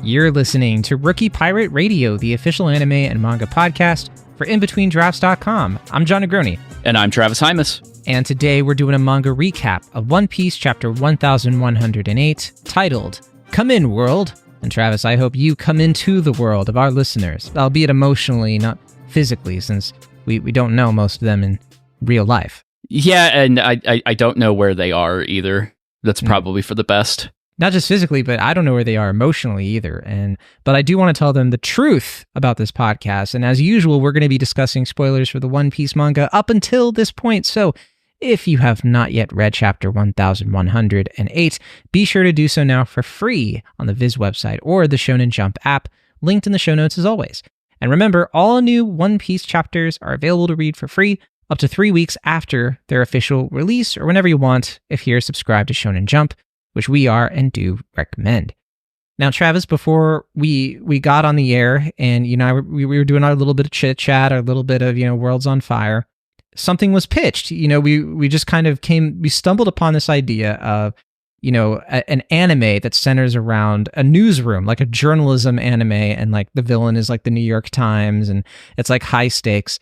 You're listening to Rookie Pirate Radio, the official anime and manga podcast for InBetweenDrafts.com. I'm John Negroni. And I'm Travis Hymas. And today we're doing a manga recap of One Piece chapter 1108, titled Come In, World. And Travis, I hope you come into the world of our listeners, albeit emotionally, not physically, since we don't know most of them in real life. Yeah, and I don't know where they are either. That's probably for the best. Not just physically, but I don't know where they are emotionally either. But I do want to tell them the truth about this podcast. And as usual, we're going to be discussing spoilers for the One Piece manga up until this point. So if you have not yet read chapter 1108, be sure to do so now for free on the Viz website or the Shonen Jump app, linked in the show notes as always. And remember, all new One Piece chapters are available to read for free up to 3 weeks after their official release, or whenever you want if you're subscribed to Shonen Jump, which we are and do recommend. Now, Travis, before we got on the air and we were doing our little bit of chit chat, our little bit of Worlds on Fire, something was pitched. We just kind of we stumbled upon this idea of an anime that centers around a newsroom, like a journalism anime, and like the villain is like the New York Times, and it's like high stakes.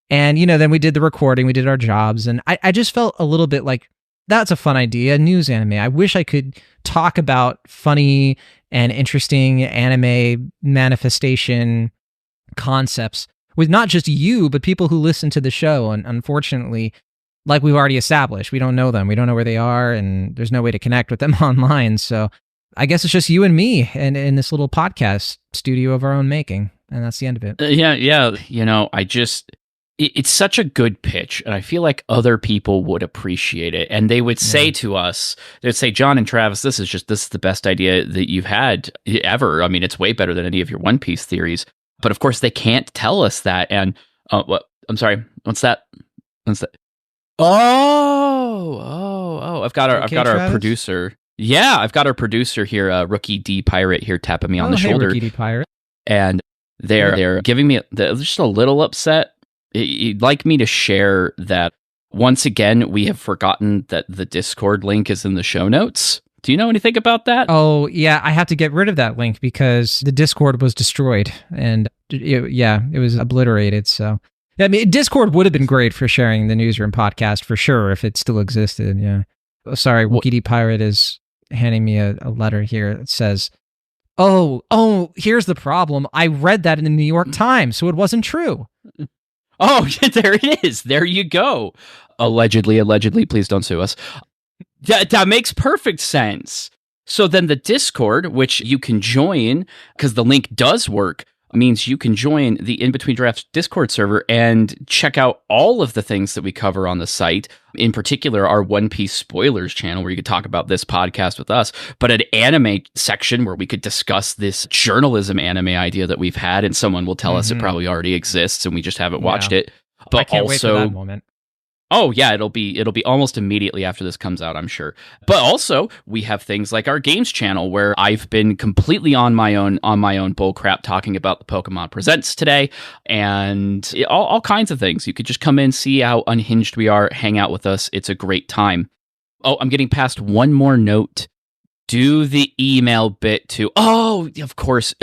And then we did the recording, we did our jobs, and I just felt a little bit like, that's a fun idea, news anime. I wish I could talk about funny and interesting anime manifestation concepts with not just you, but people who listen to the show. And unfortunately, like we've already established, we don't know them. We don't know where they are, and there's no way to connect with them online. So I guess it's just you and me and in this little podcast studio of our own making. And that's the end of it. Yeah. It's such a good pitch, and I feel like other people would appreciate it. And they would say to us, they'd say, John and Travis, this is the best idea that you've had ever. I mean, it's way better than any of your One Piece theories. But of course, they can't tell us that. And what? I'm sorry. What's that? Oh! I've got our Travis? producer. Yeah, I've got our producer here, Rookie D Pirate here, tapping me on the shoulder. Rookie D Pirate. And they're giving me just a little upset. You'd like me to share that once again, we have forgotten that the Discord link is in the show notes. Do you know anything about that? Oh, yeah, I have to get rid of that link because the Discord was destroyed and it was obliterated. So, I mean, Discord would have been great for sharing the Newsroom podcast for sure if it still existed. Yeah. Oh, sorry, Wikidi Pirate is handing me a letter here. It says, oh, here's the problem. I read that in the New York Times, so it wasn't true. Oh, there it is. There you go. Allegedly, please don't sue us. That makes perfect sense. So then the Discord, which you can join, because the link does work, means you can join the In Between Drafts Discord server and check out all of the things that we cover on the site. In particular, our One Piece spoilers channel, where you could talk about this podcast with us, but an anime section where we could discuss this journalism anime idea that we've had, and someone will tell us it probably already exists and we just haven't watched it. But I can't wait for that moment. Oh yeah, it'll be almost immediately after this comes out, I'm sure. But also, we have things like our games channel, where I've been completely on my own bullcrap talking about the Pokemon Presents today, and all kinds of things. You could just come in, see how unhinged we are, hang out with us. It's a great time. Oh, I'm getting past one more note. Do the email bit too. Oh, of course.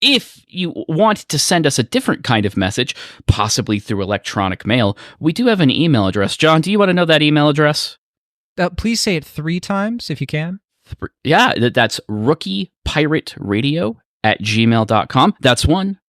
If you want to send us a different kind of message, possibly through electronic mail, we do have an email address. John, do you want to know that email address? Please say it 3 times if you can. Yeah, that's rookiepirateradio@gmail.com. That's 1.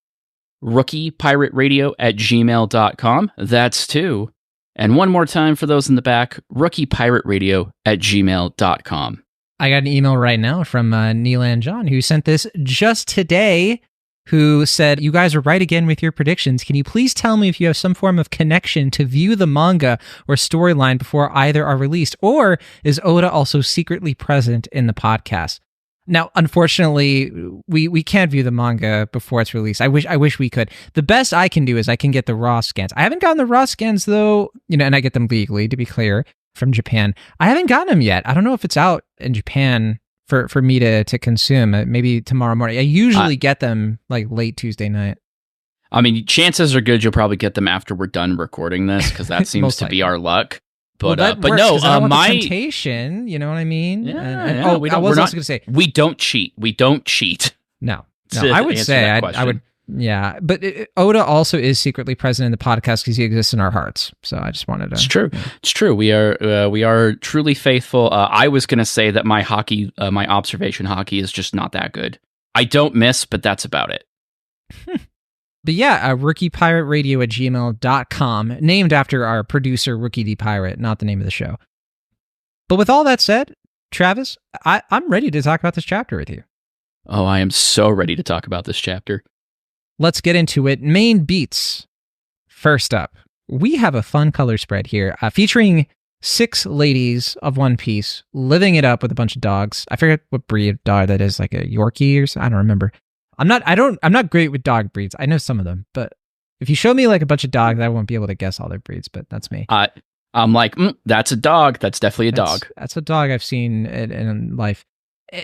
rookiepirateradio@gmail.com. That's 2. And one more time for those in the back, rookiepirateradio@gmail.com. I got an email right now from Neelan John, who sent this just today, who said, you guys are right again with your predictions. Can you please tell me if you have some form of connection to view the manga or storyline before either are released? Or is Oda also secretly present in the podcast? Now, unfortunately, we can't view the manga before it's released. I wish we could. The best I can do is I can get the raw scans. I haven't gotten the raw scans, though, and I get them legally, to be clear, from Japan. I haven't gotten them yet. I don't know if it's out in Japan for me to consume. Maybe tomorrow morning. I usually get them like late Tuesday night. I mean, chances are good you'll probably get them after we're done recording this, because that seems to be our luck. But well, but no, my temptation, you know what I mean? Yeah, I was also going to say we don't cheat. We don't cheat. No, I would say I would. Yeah, but Oda also is secretly present in the podcast because he exists in our hearts. So I just wanted to. It's true. Yeah. It's true. We are truly faithful. I was going to say that my hockey, my observation hockey, is just not that good. I don't miss, but that's about it. But yeah, rookiepirateradio@gmail.com, named after our producer, Rookie D. Pirate, not the name of the show. But with all that said, Travis, I'm ready to talk about this chapter with you. Oh, I am so ready to talk about this chapter. Let's get into it. Main beats. First up, we have a fun color spread here featuring 6 ladies of One Piece living it up with a bunch of dogs. I forget what breed of dog that is, like a Yorkie or something. I don't remember. I'm not great with dog breeds. I know some of them, but if you show me like a bunch of dogs, I won't be able to guess all their breeds, but that's me. I'm like, that's a dog. That's definitely a dog. That's a dog I've seen in life.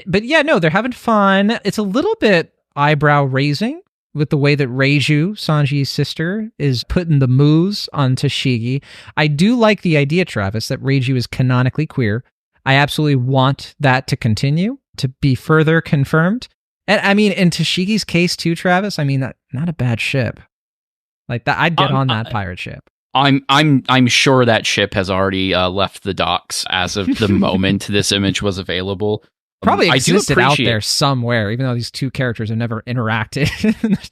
But yeah, no, they're having fun. It's a little bit eyebrow raising with the way that Reiju, Sanji's sister, is putting the moves on Tashigi. I do like the idea, Travis, that Reiju is canonically queer. I absolutely want that to continue, to be further confirmed. And I mean, in Tashigi's case too, Travis, I mean, that not a bad ship. Like that, I'd get on that pirate ship. I'm sure that ship has already left the docks as of the moment this image was available. Probably existed out there somewhere, even though these two characters have never interacted.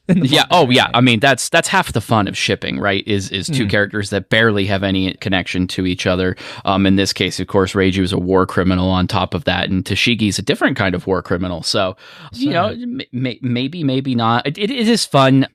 Yeah. Oh, yeah. I mean, that's half the fun of shipping, right? Is two characters that barely have any connection to each other. In this case, of course, Reiju is a war criminal on top of that, and Tashigi's a different kind of war criminal. So, you know, maybe not. It is fun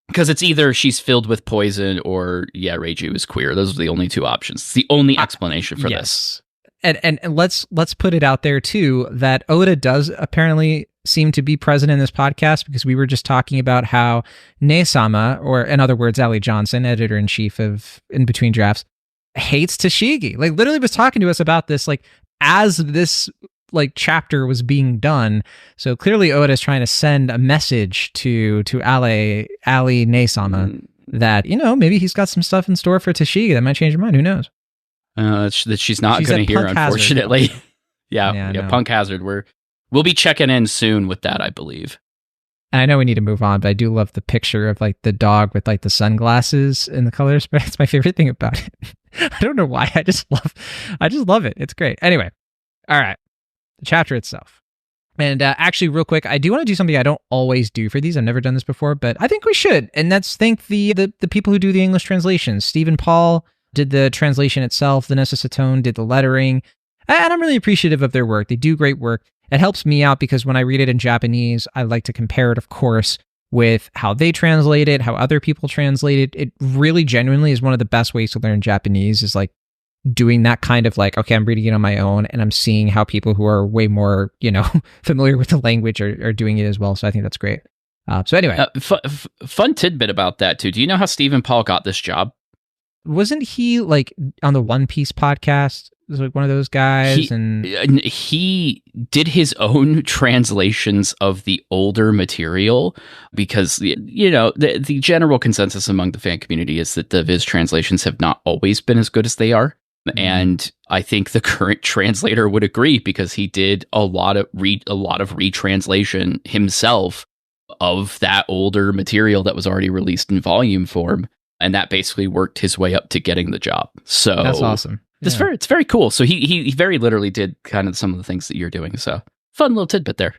because it's either she's filled with poison or Reiju is queer. Those are the only two options. It's the only explanation for this. And let's put it out there too that Oda does apparently seem to be present in this podcast, because we were just talking about how Ne-sama, or in other words, Allie Johnson, editor-in-chief of In Between Drafts, hates Tashigi. Like literally was talking to us about this like as this like chapter was being done. So clearly Oda is trying to send a message to Allie Ne-sama that, you know, maybe he's got some stuff in store for Tashigi that might change her mind. Who knows? That she's not going to hear, unfortunately. Yeah, Punk Hazard. We'll be checking in soon with that, I believe. And I know we need to move on, but I do love the picture of like the dog with like the sunglasses and the colors. But it's my favorite thing about it. I don't know why. I just love it. It's great. Anyway, all right, the chapter itself. And actually, real quick, I do want to do something I don't always do for these. I've never done this before, but I think we should. And that's thank the people who do the English translations. Stephen Paul did the translation itself. Vanessa Satone did the lettering. And I'm really appreciative of their work. They do great work. It helps me out because when I read it in Japanese, I like to compare it, of course, with how they translate it, how other people translate it. It really genuinely is one of the best ways to learn Japanese, is like doing that kind of like, okay, I'm reading it on my own and I'm seeing how people who are way more, you know, familiar with the language are doing it as well. So I think that's great. So anyway. Fun tidbit about that too. Do you know how Stephen Paul got this job? Wasn't he like on the One Piece podcast? It was like one of those guys, he did his own translations of the older material because, you know, the general consensus among the fan community is that the Viz translations have not always been as good as they are. And I think the current translator would agree, because he did a lot of retranslation himself of that older material that was already released in volume form. And that basically worked his way up to getting the job. So that's awesome. Yeah. It's very cool. So he very literally did kind of some of the things that you're doing. So fun little tidbit there.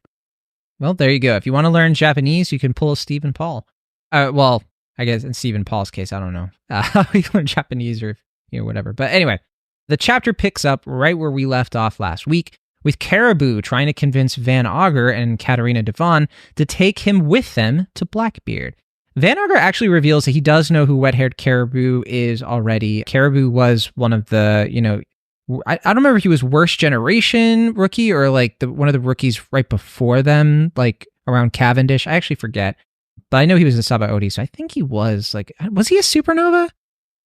Well, there you go. If you want to learn Japanese, you can pull a Stephen Paul. Well, I guess in Stephen Paul's case, I don't know how you learn Japanese or whatever. But anyway, the chapter picks up right where we left off last week, with Caribou trying to convince Van Augur and Catarina Devon to take him with them to Blackbeard. Van Augur actually reveals that he does know who Wet-Haired Caribou is already. Caribou was one of the, I don't remember if he was worst generation rookie or like one of the rookies right before them, like around Cavendish. I actually forget. But I know he was a Sabaody, so I think he was like, was he a supernova?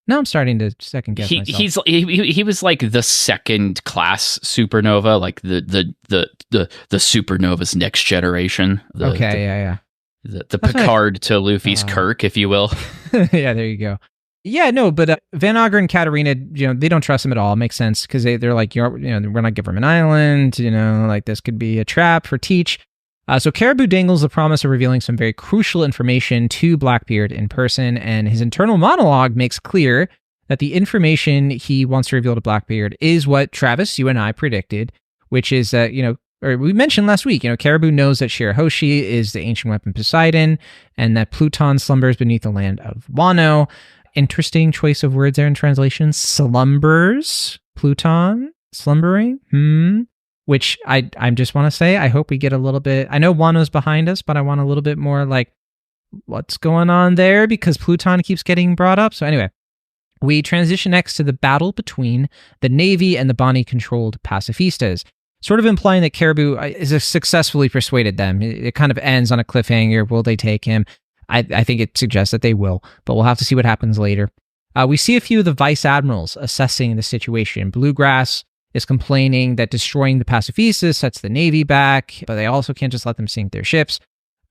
Now I'm starting to second guess myself. He was like the second class supernova, like the supernova's next generation. The Picard to Luffy's Kirk, if you will. Yeah, there you go. Yeah, no, but Van Augur and Catarina, they don't trust him at all. It makes sense because they're like, we're not Government Island. Like this could be a trap for Teach. So Caribou dangles the promise of revealing some very crucial information to Blackbeard in person, and his internal monologue makes clear that the information he wants to reveal to Blackbeard is what Travis, you and I predicted, which is that, or we mentioned last week, Caribou knows that Shirahoshi is the ancient weapon Poseidon, and that Pluton slumbers beneath the land of Wano. Interesting choice of words there in translation. Slumbers, Pluton, slumbering, which I just want to say, I hope we get a little bit, I know Wano's behind us, but I want a little bit more like, what's going on there? Because Pluton keeps getting brought up. So anyway, we transition next to the battle between the Navy and the Bonney-controlled pacifistas, sort of implying that Caribou has successfully persuaded them. It kind of ends on a cliffhanger. Will they take him? I think it suggests that they will, but we'll have to see what happens later. We see a few of the vice admirals assessing the situation. Bluegrass is complaining that destroying the pacifistas sets the Navy back, but they also can't just let them sink their ships.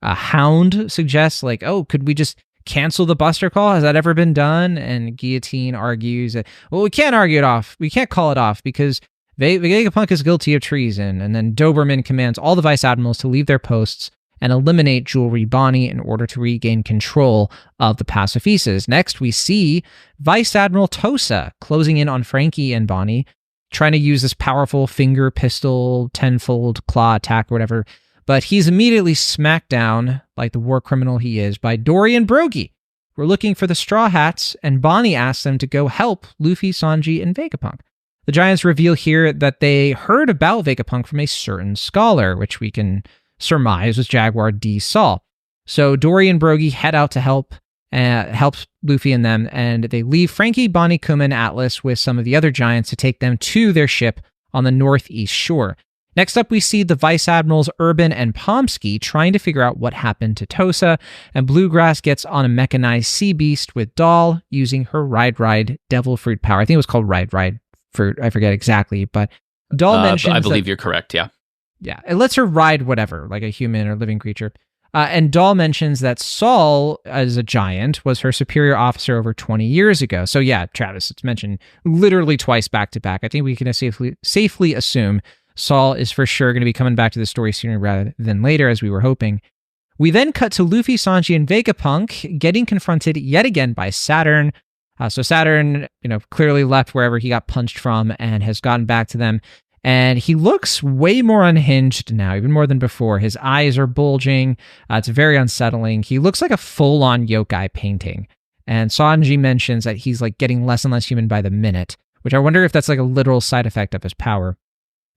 Hound suggests, like, could we just cancel the buster call? Has that ever been done? And Guillotine argues that, well, we can't argue it off. We can't call it off because Vegapunk is guilty of treason. And then Doberman commands all the vice admirals to leave their posts and eliminate Jewelry Bonney in order to regain control of the pacifistas. Next, we see Vice Admiral Tosa closing in on Frankie and Bonney, trying to use this powerful finger pistol, tenfold claw attack or whatever, but he's immediately smacked down, like the war criminal he is, by Dory and Brogy. We're looking for the Straw Hats, and Bonney asks them to go help Luffy, Sanji, and Vegapunk. The Giants reveal here that they heard about Vegapunk from a certain scholar, which we can surmise was Jaguar D. Saul. So Dory and Brogy head out to help Luffy and them, and they leave Frankie, Bonney, Kuma, and Atlas with some of the other Giants to take them to their ship on the northeast shore. Next up, we see the Vice Admirals Urban and Pomsky trying to figure out what happened to Tosa, and Bluegrass gets on a mechanized sea beast with Doll using her Ride Devil Fruit power. I think it was called Ride Fruit. I forget exactly, but Doll mentions I believe you're correct, yeah. Yeah, it lets her ride whatever, like a human or living creature. And Doll mentions that Saul, as a giant, was her superior officer over 20 years ago. So yeah, Travis, it's mentioned literally twice back to back. I think we can safely assume Saul is for sure going to be coming back to the story sooner rather than later, as we were hoping. We then cut to Luffy, Sanji, and Vegapunk getting confronted yet again by Saturn. So Saturn, clearly left wherever he got punched from and has gotten back to them. And he looks way more unhinged now, even more than before. His eyes are bulging. It's very unsettling. He looks like a full-on yokai painting. And Sanji mentions that he's like getting less and less human by the minute, which I wonder if that's like a literal side effect of his power.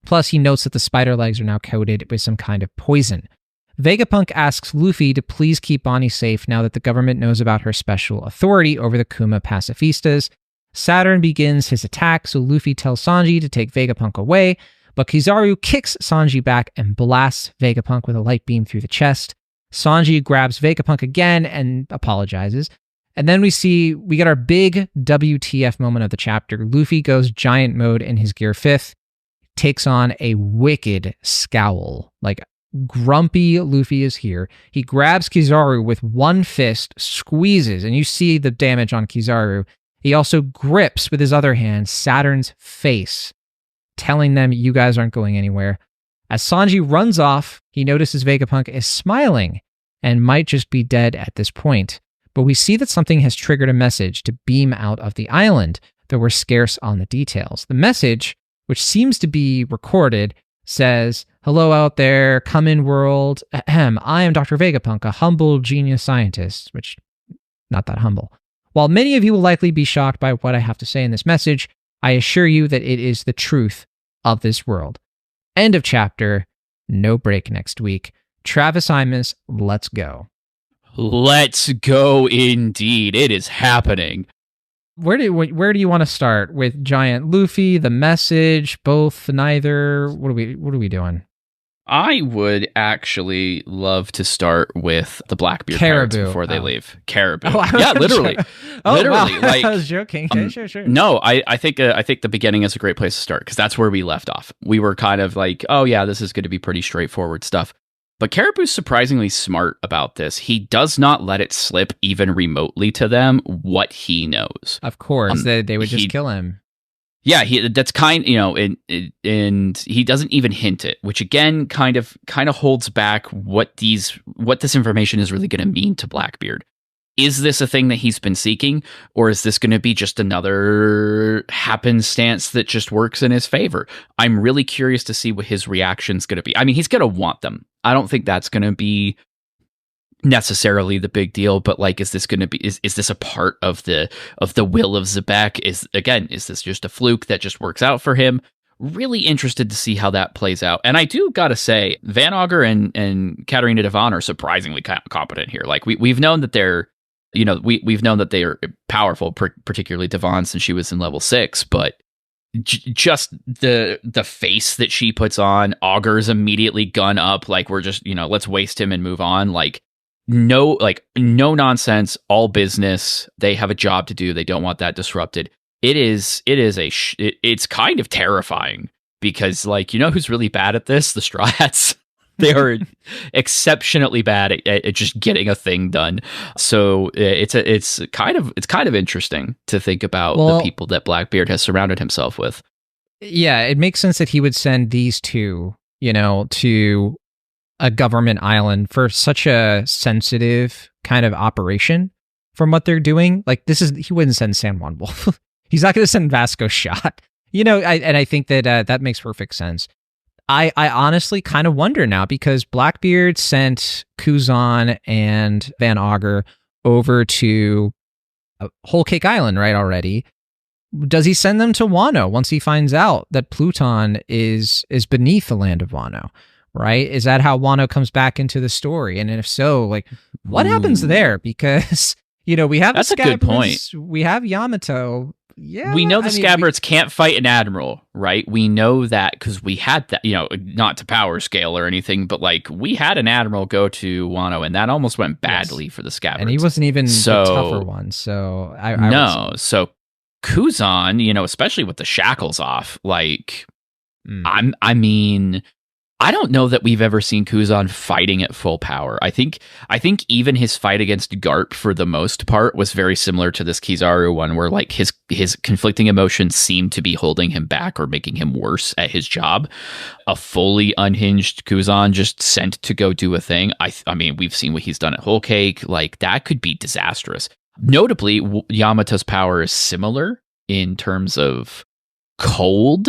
Plus, he notes that the spider legs are now coated with some kind of poison. Vegapunk asks Luffy to please keep Bonney safe now that the government knows about her special authority over the Kuma pacifistas. Saturn begins his attack, so Luffy tells Sanji to take Vegapunk away, but Kizaru kicks Sanji back and blasts Vegapunk with a light beam through the chest. Sanji grabs Vegapunk again and apologizes. And then we get our big WTF moment of the chapter. Luffy goes giant mode in his Gear 5th, takes on a wicked scowl. Like, grumpy Luffy is here. He grabs Kizaru with one fist, squeezes, and you see the damage on Kizaru. He also grips with his other hand Saturn's face, telling them, you guys aren't going anywhere. As Sanji runs off, he notices Vegapunk is smiling and might just be dead at this point. But we see that something has triggered a message to beam out of the island, though we're scarce on the details. The message, which seems to be recorded, says, "Hello out there, come in world. Ahem, I am Dr. Vegapunk, a humble genius scientist," which, not that humble. While many of you will likely be shocked by what I have to say in this message, I assure you that it is the truth of this world. End of chapter. No break next week. Travis Imus, let's go. Let's go indeed. It is happening. Where do you want to start? With giant Luffy, the message, both, neither? What are we doing? I would actually love to start with the Blackbeard pirates before they leave. Caribou. Yeah, literally. Literally. Wow. Like, I was joking. Okay, sure. No, I think the beginning is a great place to start because that's where we left off. We were kind of like, oh yeah, this is going to be pretty straightforward stuff. But Caribou's surprisingly smart about this. He does not let it slip even remotely to them what he knows. Of course, they would just kill him. Yeah, that's kind, and he doesn't even hint it, which again kind of holds back what this information is really going to mean to Blackbeard. Is this a thing that he's been seeking, or is this going to be just another happenstance that just works in his favor? I'm really curious to see what his reaction's going to be. I mean, he's going to want them. I don't think that's going to be necessarily the big deal, but like, is this going to be, is this a part of the will of Zebek? Is this just a fluke that just works out for him? Really interested to see how that plays out. And I do gotta say, Van Augur and Catarina Devon are surprisingly competent here. Like we've known that they're, we've known that they are powerful, particularly Devon since she was in level 6, but just the face that she puts on, Augur's immediately gun up, like we're just, let's waste him and move on. No nonsense, all business. They have a job to do. They don't want that disrupted. It's kind of terrifying because, like, who's really bad at this? The Straw Hats. They are exceptionally bad at just getting a thing done. So it's kind of interesting to think about the people that Blackbeard has surrounded himself with. Yeah, it makes sense that he would send these two, to a government island for such a sensitive kind of operation from what they're doing. Like, he wouldn't send San Juan Wolf. He's not going to send Vasco Shot. I think that that makes perfect sense. I honestly kind of wonder now because Blackbeard sent Kuzan and Van Augur over to Whole Cake Island, right, already. Does he send them to Wano once he finds out that Pluton is beneath the land of Wano? Right? Is that how Wano comes back into the story? And if so, like, what happens there? Because, we have that's a good point. We have Yamato. Yeah, we know the Scabbards can't fight an admiral, right? We know that because we had that, not to power scale or anything, but like we had an admiral go to Wano, and that almost went badly for the Scabbards. And he wasn't even the tougher one. So So Kuzan, especially with the shackles off, like I mean, I don't know that we've ever seen Kuzan fighting at full power. I think even his fight against Garp for the most part was very similar to this Kizaru one, where like his conflicting emotions seemed to be holding him back or making him worse at his job. A fully unhinged Kuzan just sent to go do a thing. I mean, we've seen what he's done at Whole Cake. Like that could be disastrous. Notably, Yamato's power is similar in terms of cold.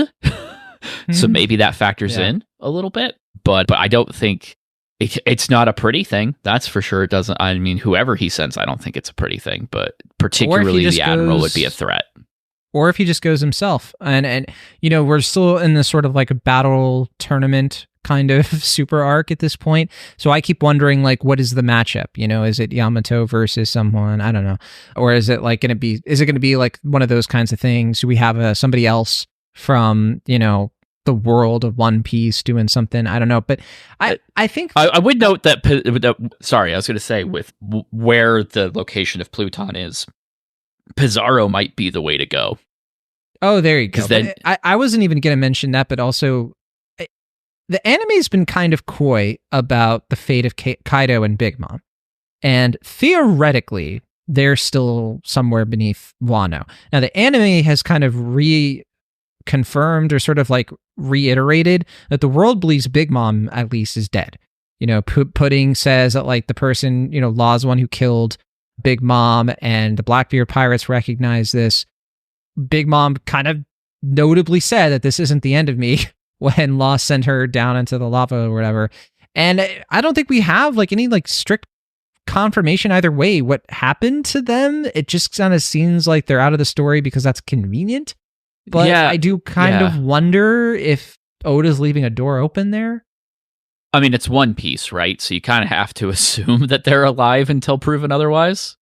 So maybe that factors in a little bit, but I don't think it's not a pretty thing. That's for sure. It doesn't. I mean, whoever he sends, I don't think it's a pretty thing, but particularly the admiral would be a threat. Or if he just goes himself, and we're still in this sort of like a battle tournament kind of super arc at this point. So I keep wondering, like, what is the matchup? Is it Yamato versus someone? I don't know. Or is it like going to be? Is it going to be like one of those kinds of things? Do we have somebody else from the world of One Piece doing something? I don't know, but I think I would note that sorry, I was going to say with where the location of Pluton is, Pizarro might be the way to go. Oh, there you go. Then, I wasn't even going to mention that, but also the anime's been kind of coy about the fate of Kaido and Big Mom, and theoretically they're still somewhere beneath Wano. Now the anime has kind of confirmed or sort of like reiterated that the world believes Big Mom at least is dead. Pudding says that like the person, Law's the one who killed Big Mom, and the Blackbeard pirates recognize this. Big Mom kind of notably said that this isn't the end of me when Law sent her down into the lava or whatever. And I don't think we have like any like strict confirmation either way what happened to them. It just kind of seems like they're out of the story because that's convenient. But yeah, I do kind of wonder if Oda's leaving a door open there. I mean, it's One Piece, right? So you kind of have to assume that they're alive until proven otherwise.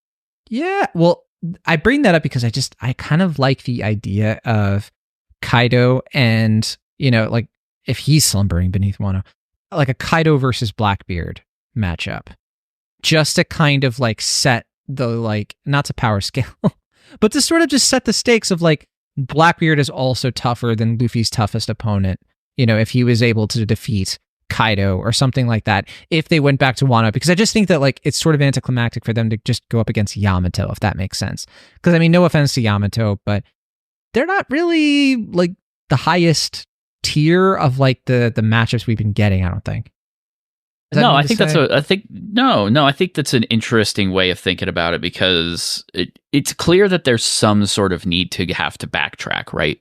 Yeah, well, I bring that up because I kind of like the idea of Kaido and, like, if he's slumbering beneath Wano, like a Kaido versus Blackbeard matchup, just to kind of like set the, like, not to power scale, but to sort of just set the stakes of like Blackbeard is also tougher than Luffy's toughest opponent, you know, if he was able to defeat Kaido or something like that, if they went back to Wano, because I just think that like it's sort of anticlimactic for them to just go up against Yamato, if that makes sense. Because I mean, no offense to Yamato, but they're not really like the highest tier of like the matchups we've been getting, I don't think. No, I think that's an interesting way of thinking about it, because it's clear that there's some sort of need to have to backtrack, right?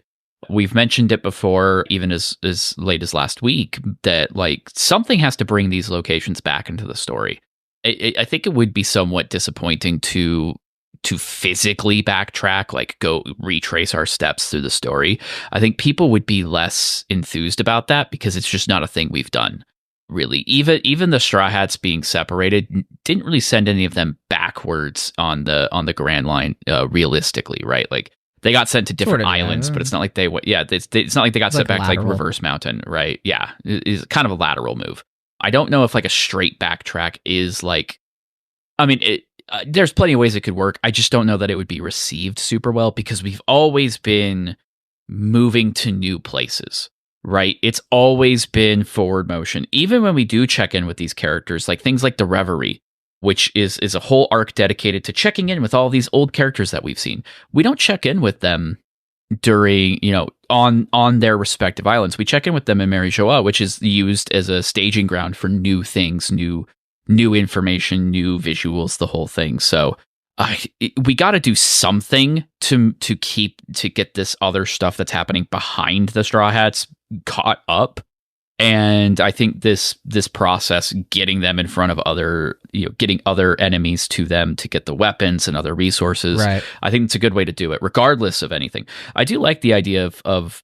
We've mentioned it before, even as late as last week, that like something has to bring these locations back into the story. I think it would be somewhat disappointing to physically backtrack, like go retrace our steps through the story. I think people would be less enthused about that because it's just not a thing we've done. Really, even the Straw Hats being separated didn't really send any of them backwards on the Grand Line, realistically, right? Like they got sent to different islands, but it's not like they it's not like they got sent back lateral. To like Reverse Mountain, right? Yeah, it's kind of a lateral move. I don't know if like a straight backtrack is like, I mean, there's plenty of ways it could work. I just don't know that it would be received super well, because we've always been moving to new places. Right? It's always been forward motion. Even when we do check in with these characters, like things like the Reverie, which is a whole arc dedicated to checking in with all these old characters that we've seen. We don't check in with them during, you know, on their respective islands. We check in with them in Mary Joa, which is used as a staging ground for new things, new information, new visuals, the whole thing. So we got to do something to get this other stuff that's happening behind the Straw Hats caught up. And I think this process, getting them in front of other, you know, getting other enemies to them to get the weapons and other resources, right. I think it's a good way to do it, regardless of anything. I do like the idea of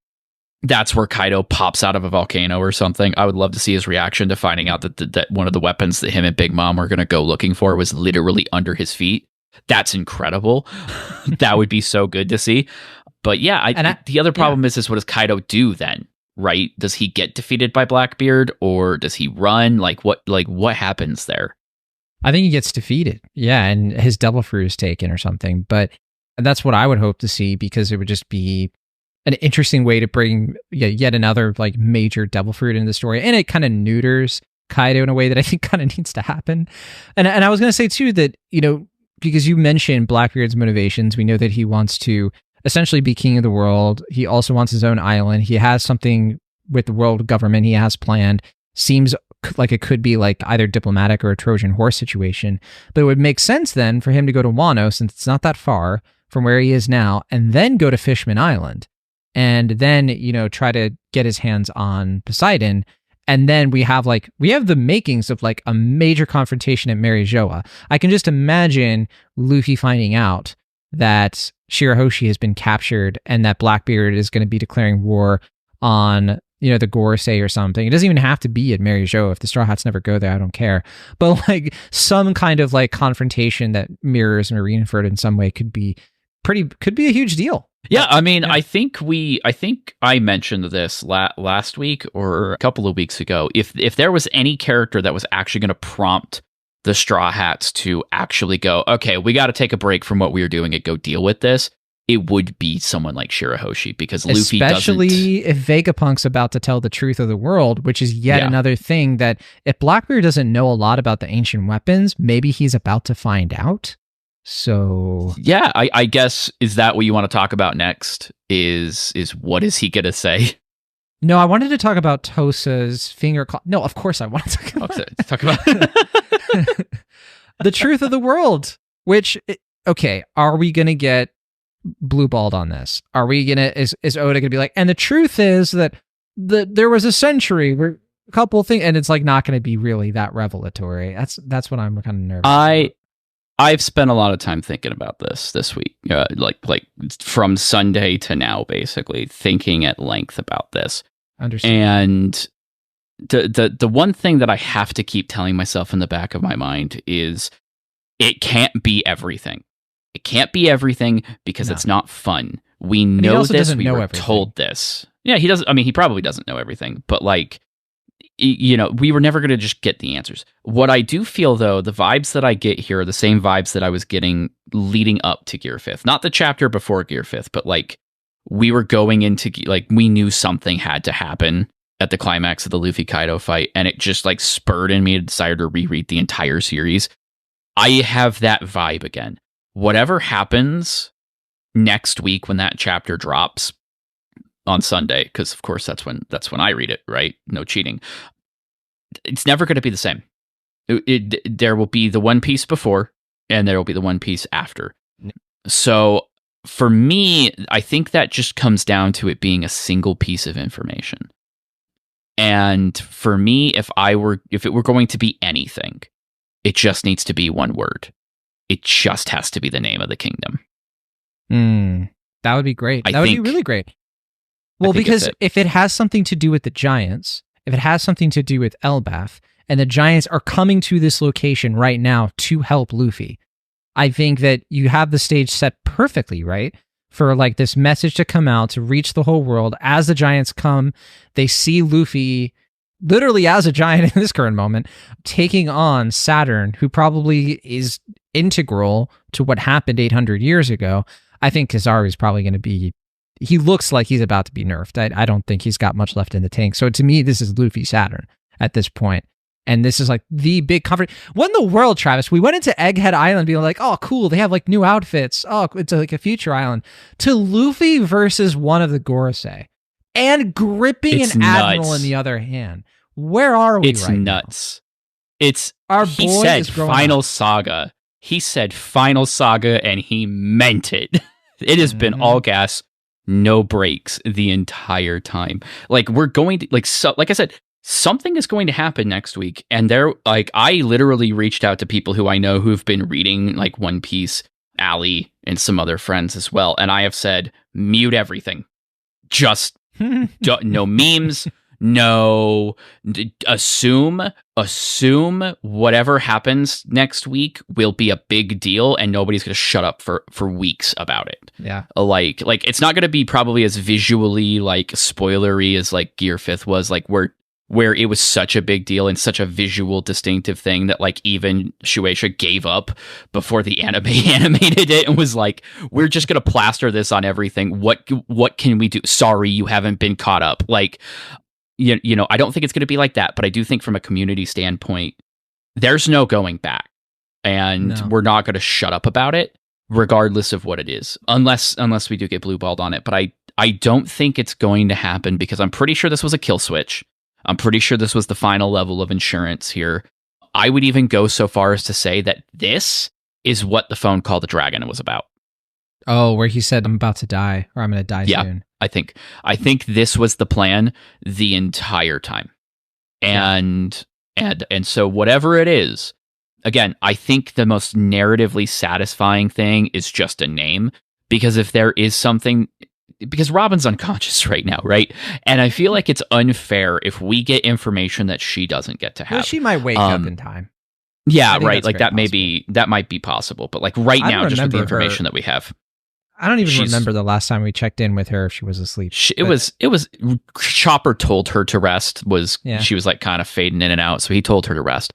that's where Kaido pops out of a volcano or something. I would love to see his reaction to finding out that one of the weapons that him and Big Mom were going to go looking for was literally under his feet. That's incredible. That would be so good to see. But yeah, the other problem is what does Kaido do then? Right? Does he get defeated by Blackbeard, or does he run? Like what happens there? I think he gets defeated. Yeah, and his Devil Fruit is taken or something. But that's what I would hope to see, because it would just be an interesting way to bring yet another like major Devil Fruit into the story, and it kind of neuters Kaido in a way that I think kind of needs to happen. And I was going to say too that, you know, because you mentioned Blackbeard's motivations, we know that he wants to essentially be king of the world. He also wants his own island. He has something with the world government he has planned. Seems like it could be like either diplomatic or a Trojan horse situation. But it would make sense then for him to go to Wano, since it's not that far from where he is now, and then go to Fishman Island. And then, you know, try to get his hands on Poseidon. And then we have the makings of like a major confrontation at Mary Joa. I can just imagine Luffy finding out that Shirahoshi has been captured and that Blackbeard is going to be declaring war on, you know, the Gorosei or something. It doesn't even have to be at Mary Joa. If the Straw Hats never go there, I don't care. But like some kind of like confrontation that mirrors Marineford in some way could be a huge deal. Yeah, I mean, yeah. I think I mentioned this last week or a couple of weeks ago. If there was any character that was actually going to prompt the Straw Hats to actually go, okay, we got to take a break from what we were doing and go deal with this, it would be someone like Shirahoshi, because Luffy doesn't... Especially if Vegapunk's about to tell the truth of the world, which is yet another thing that if Blackbeard doesn't know a lot about the ancient weapons, maybe he's about to find out. So yeah, I guess, is that what you want to talk about next? Is what is he gonna say? No, I wanted to talk about Tosa's finger claw. No, of course I want to talk about the truth of the world. Which, okay, are we gonna get blue balled on this? Are we gonna is Oda gonna be like, and the truth is that there was a century where a couple of things, and it's like not gonna be really that revelatory. That's what I'm kind of nervous about. I've spent a lot of time thinking about this week, like from Sunday to now, basically thinking at length about this. Understand. And the one thing that I have to keep telling myself in the back of my mind is it can't be everything. It can't be everything because it's not fun. We know this. We were told this. Yeah, he doesn't. I mean, he probably doesn't know everything, but like we were never going to just get the answers. What I do feel, though, the vibes that I get here are the same vibes that I was getting leading up to Gear 5th. Not the chapter before Gear 5th, but like we were going into, like, we knew something had to happen at the climax of the Luffy Kaido fight, and it just like spurred in me a desire to reread the entire series. I have that vibe again. Whatever happens next week when that chapter drops on Sunday, because of course that's when I read it, right? No cheating. It's never going to be the same. There will be the One Piece before, and there will be the One Piece after. So for me, I think that just comes down to it being a single piece of information. And for me, if it were going to be anything, it just needs to be one word. It just has to be the name of the kingdom. That would be great. That would be really great. Well, because if it has something to do with the Giants, if it has something to do with Elbaf, and the Giants are coming to this location right now to help Luffy, I think that you have the stage set perfectly, right? For like this message to come out to reach the whole world. As the Giants come, they see Luffy literally as a giant in this current moment, taking on Saturn, who probably is integral to what happened 800 years ago. I think Kizaru is probably going to be, he looks like he's about to be nerfed. I don't think he's got much left in the tank. So to me, this is Luffy Saturn at this point. And this is like the big comfort. What in the world, Travis? We went into Egghead Island being like, oh, cool. They have like new outfits. Oh, it's like a future island. To Luffy versus one of the Gorosei. And gripping an admiral in the other hand. Where are we right now? It's nuts. He said final saga. He said final saga, and he meant it. It has been all gas, no brakes the entire time. Like, we're going to, like I said, something is going to happen next week. And I literally reached out to people who I know who've been reading like One Piece, Allie, and some other friends as well. And I have said, mute everything. Just no memes. No, assume whatever happens next week will be a big deal, and nobody's going to shut up for weeks about it. Yeah. Like it's not going to be probably as visually like spoilery as like Gear 5th was, like where it was such a big deal and such a visual distinctive thing that like even Shueisha gave up before the anime animated it and was like, we're just going to plaster this on everything. What can we do? Sorry, you haven't been caught up. Like, you know, I don't think it's going to be like that, but I do think from a community standpoint, there's no going back, and we're not going to shut up about it, regardless of what it is, unless we do get blue-balled on it. But I don't think it's going to happen, because I'm pretty sure this was a kill switch. I'm pretty sure this was the final level of insurance here. I would even go so far as to say that this is what the phone call the dragon was about. Oh, where he said, I'm about to die, or I'm going to die soon. I think this was the plan the entire time. And so whatever it is, again, I think the most narratively satisfying thing is just a name, because if there is something, because Robin's unconscious right now, right? And I feel like it's unfair if we get information that she doesn't get to have. Well, she might wake up in time. Yeah, right. Like that might be possible, but like right now, just with the information that we have. I don't even remember the last time we checked in with her if she was asleep. It was Chopper told her to rest. She was like kind of fading in and out, so he told her to rest.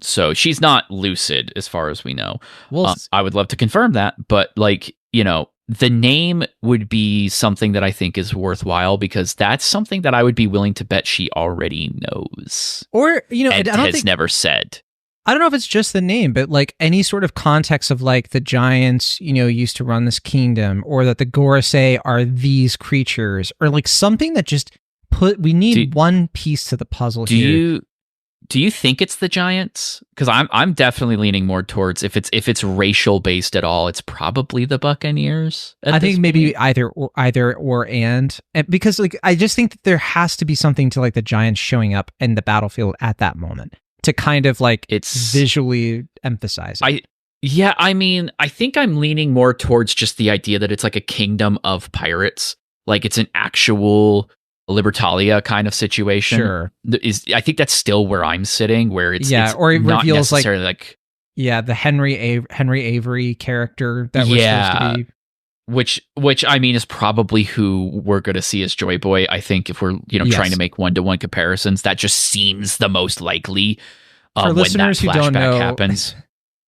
So she's not lucid as far as we know. Well, I would love to confirm that, but like, you know, the name would be something that I think is worthwhile, because that's something that I would be willing to bet she already knows. Or, you know, never said. I don't know if it's just the name, but like any sort of context of like the giants, you know, used to run this kingdom, or that the Gorosei are these creatures, or like something that just we need one piece to the puzzle here. Do you think it's the giants? Because I'm definitely leaning more towards if it's racial based at all, it's probably the Buccaneers. I think maybe either and because like I just think that there has to be something to like the giants showing up in the battlefield at that moment to kind of like it's visually emphasize it. I mean, I think I'm leaning more towards just the idea that it's like a kingdom of pirates, like it's an actual Libertalia kind of situation. Sure. I think that's still where I'm sitting, where it's or it not reveals necessarily like the Henry Avery character that we're supposed to be. Which I mean is probably who we're going to see as Joy Boy. I think if we're trying to make one-to-one comparisons, that just seems the most likely. For listeners who don't know, happens.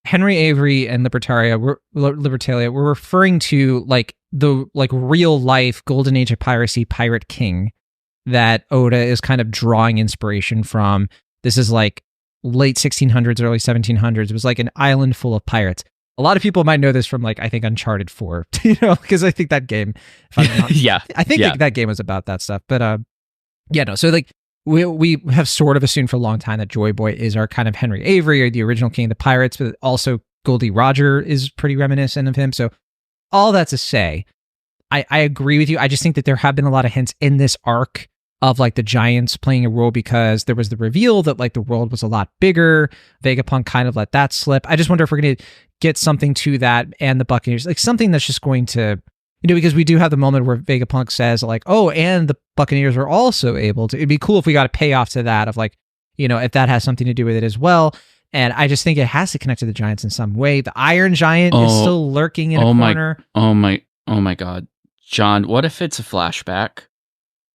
Henry Avery and Libertalia were referring to the real life golden age of piracy pirate king that Oda is kind of drawing inspiration from. This is like late 1600s, early 1700s. It was like an island full of pirates. A lot of people might know this from I think Uncharted 4, because I think that game, I think that game was about that stuff. But so we have sort of assumed for a long time that Joy Boy is our kind of Henry Avery, or the original king of the pirates, but also Goldie Roger is pretty reminiscent of him. So all that to say, I agree with you. I just think that there have been a lot of hints in this arc of the giants playing a role, because there was the reveal that the world was a lot bigger. Vegapunk kind of let that slip. I just wonder if we're going to get something to that, and the Buccaneers, something that's just going to, because we do have the moment where Vegapunk says oh, and the Buccaneers were also able to. It'd be cool if we got a payoff to that of if that has something to do with it as well. And I just think it has to connect to the giants in some way. The Iron Giant is still lurking in a corner. Oh my God, John! What if it's a flashback?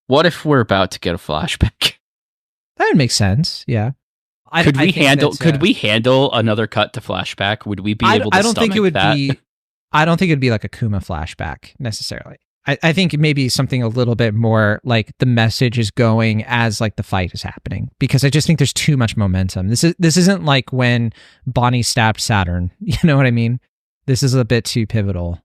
What if we're about to get a flashback? That would make sense. Yeah. Could we handle another cut to flashback? Would we be able to? I don't think it would be. I don't think it'd be like a Kuma flashback necessarily. I think maybe something a little bit more the message is going as the fight is happening, because I just think there's too much momentum. This isn't like when Bonnie stabbed Saturn. You know what I mean? This is a bit too pivotal.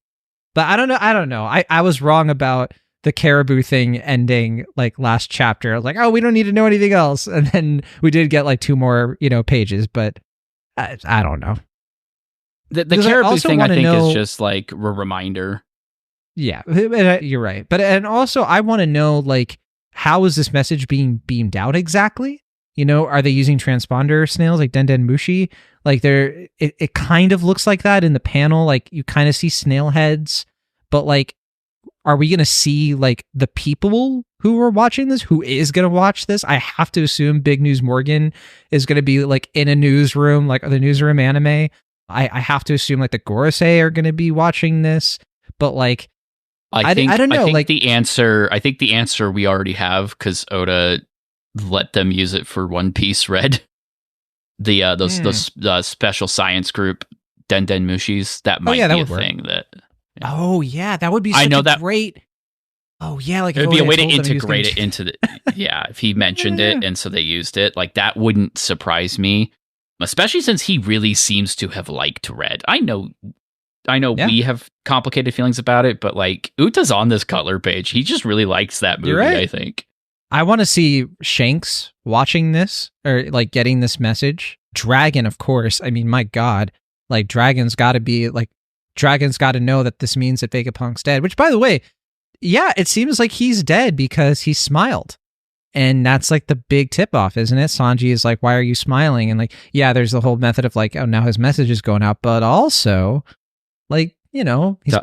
But I don't know. I was wrong about the Caribou thing ending last chapter. I was oh, we don't need to know anything else. And then we did get 2 more, pages, but I don't know. The Caribou thing, I think, is just a reminder. Yeah, you're right. And also I want to know, how is this message being beamed out exactly? Are they using transponder snails like Den Mushi? It kind of looks like that in the panel. You kind of see snail heads, but are we going to see the people who are watching this, who is going to watch this? I have to assume Big News Morgan is going to be in a newsroom, the newsroom anime. I have to assume the Gorosei are going to be watching this, but I don't know. I think the answer we already have, because Oda let them use it for One Piece Red. Those special science group Den Mushis, that might be a thing that. Yeah. Oh yeah, that would be such great. Oh yeah, it would be a way to integrate it into the. Yeah, if he mentioned it and so they used it, that wouldn't surprise me, especially since he really seems to have liked Red. I know we have complicated feelings about it, but Uta's on this Cutler page. He just really likes that movie, right. I think. I want to see Shanks watching this, or getting this message. Dragon, of course. I mean, my God, Dragon's got to know that this means that Vegapunk's dead, which, by the way, yeah, it seems like he's dead because he smiled. And that's the big tip off, isn't it? Sanji is why are you smiling? And yeah, there's the whole method of oh, now his message is going out, but also he's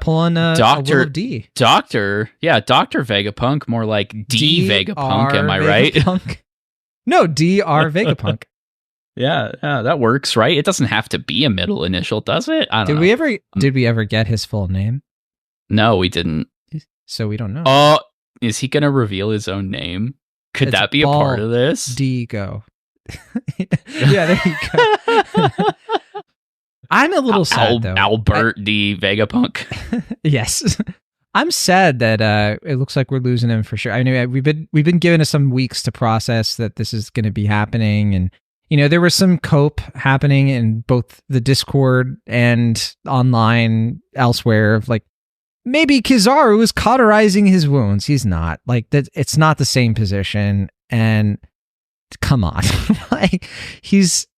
pulling a Will of D. Dr. Vegapunk, more like D Vegapunk, am I right? Vegapunk. No, Dr. Vegapunk. Yeah, that works, right? It doesn't have to be a middle initial, does it? I don't know. Did we ever get his full name? No, we didn't. So we don't know. Oh, is he going to reveal his own name? Could that be a part of this? Go. Yeah, there you go. I'm a little sad, though. Albert D. Vegapunk. Yes. I'm sad that it looks like we're losing him for sure. I mean, we've been given some weeks to process that this is going to be happening, and there was some cope happening in both the Discord and online elsewhere of maybe Kizaru is cauterizing his wounds. He's not. That. It's not the same position, and come on, he's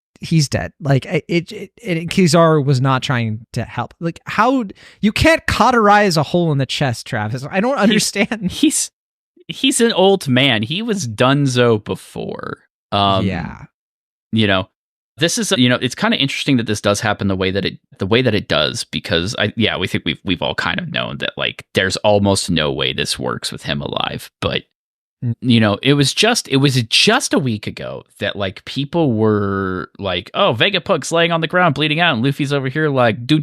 dead. Kizaru was not trying to help. How you can't cauterize a hole in the chest, Travis? I don't understand. He's an old man. He was donezo before. Yeah. This is it's kind of interesting that this does happen the way that it does, because we think we've all kind of known that there's almost no way this works with him alive, but it was just a week ago that people were oh, Vegapunk's laying on the ground bleeding out and Luffy's over here do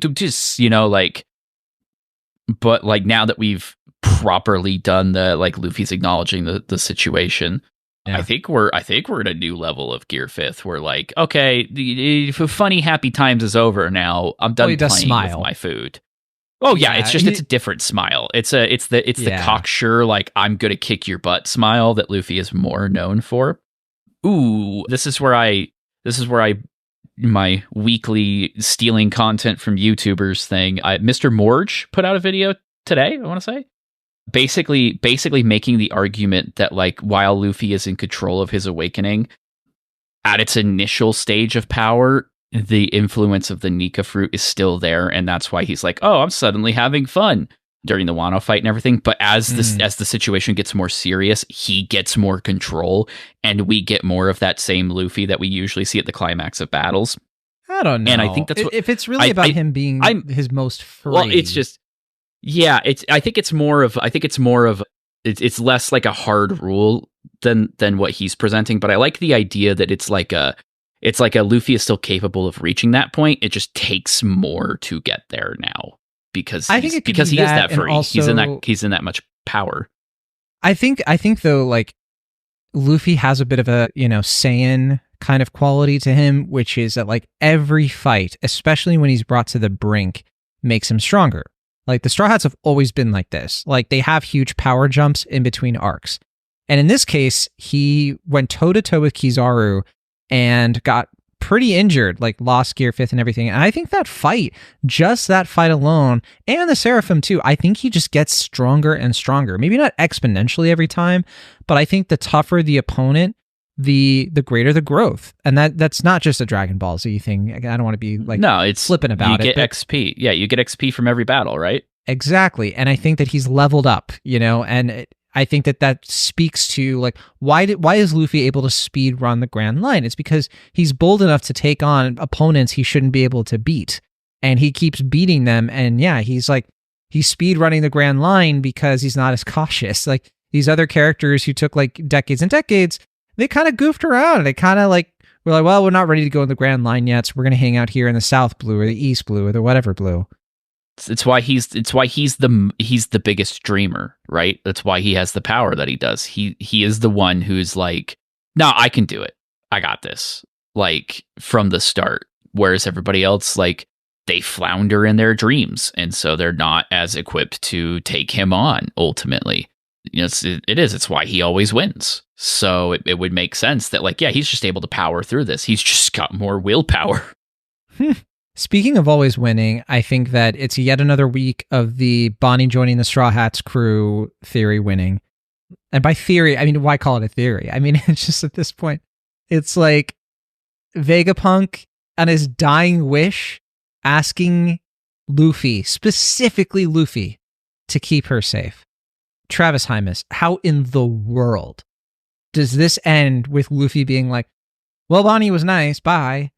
But like now that we've properly done the like Luffy's acknowledging the situation, I think we're at a new level of Gear Fifth. We're like, okay, the funny happy times is over now. I'm done playing with my food. Oh yeah, it's a different smile. It's the cocksure, like I'm gonna kick your butt smile that Luffy is more known for. Ooh, this is where I my weekly stealing content from YouTubers thing. Mr. Morge put out a video today, I want to say. Basically making the argument that like while Luffy is in control of his awakening, at its initial stage of power, the influence of the Nika fruit is still there, and that's why he's like, oh, I'm suddenly having fun during the Wano fight and everything. But as the situation gets more serious, he gets more control, and we get more of that same Luffy that we usually see at the climax of battles. I don't know. And I think that's if it's really about him being his most free. Well, it's just. Yeah, I think it's less like a hard rule than what he's presenting, but I like the idea that it's like a Luffy is still capable of reaching that point. It just takes more to get there now because he is that free. Also, he's in that much power. I think though, like Luffy has a bit of a, Saiyan kind of quality to him, which is that like every fight, especially when he's brought to the brink, makes him stronger. Like, the Straw Hats have always been like this. Like, they have huge power jumps in between arcs. And in this case, he went toe-to-toe with Kizaru and got pretty injured, like lost Gear Fifth and everything. And I think that fight alone, and the Seraphim too, I think he just gets stronger and stronger. Maybe not exponentially every time, but I think the tougher the opponent, the greater the growth. And that's not just a Dragon Ball Z thing. I don't want to be like it's flippant about it. You get XP. Yeah, you get XP from every battle, right? Exactly. And I think that he's leveled up, and I think that speaks to like why is Luffy able to speed run the Grand Line? It's because he's bold enough to take on opponents he shouldn't be able to beat. And he keeps beating them. And yeah, he's speed running the Grand Line because he's not as cautious. Like these other characters who took like decades and decades, they kind of goofed around. They kind of like, we're like, well, we're not ready to go in the Grand Line yet, so we're going to hang out here in the South Blue or the East Blue or the whatever blue. It's why he's the biggest dreamer, right? That's why he has the power that he does. He is the one who's like, no, I can do it. I got this. Like from the start. Whereas everybody else, like they flounder in their dreams, and so they're not as equipped to take him on ultimately. It's why he always wins. So it would make sense that like, yeah, he's just able to power through this. He's just got more willpower. Speaking of always winning, I think that it's yet another week of the Bonnie joining the Straw Hats crew theory winning. And by theory, I mean, why call it a theory? I mean, it's just at this point, it's like Vegapunk on his dying wish asking Luffy, specifically Luffy, to keep her safe. Travis Hymas, how in the world does this end with Luffy being like, well, Bonnie was nice, bye?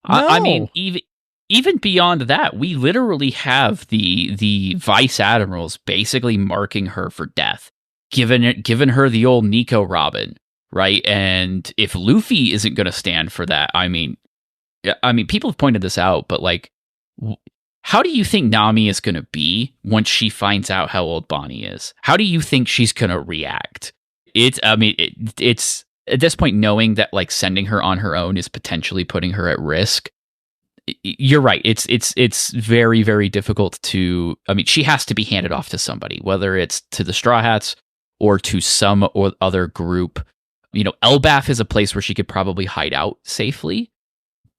No. I mean, even beyond that, we literally have the vice admirals basically marking her for death, given her the old Nico Robin, right? And if Luffy isn't going to stand for that, I mean, people have pointed this out, but like, how do you think Nami is going to be once she finds out how old Bonnie is? How do you think she's going to react? It's at this point, knowing that like sending her on her own is potentially putting her at risk. You're right. It's very, very difficult to, she has to be handed off to somebody, whether it's to the Straw Hats or to some or other group. Elbaf is a place where she could probably hide out safely.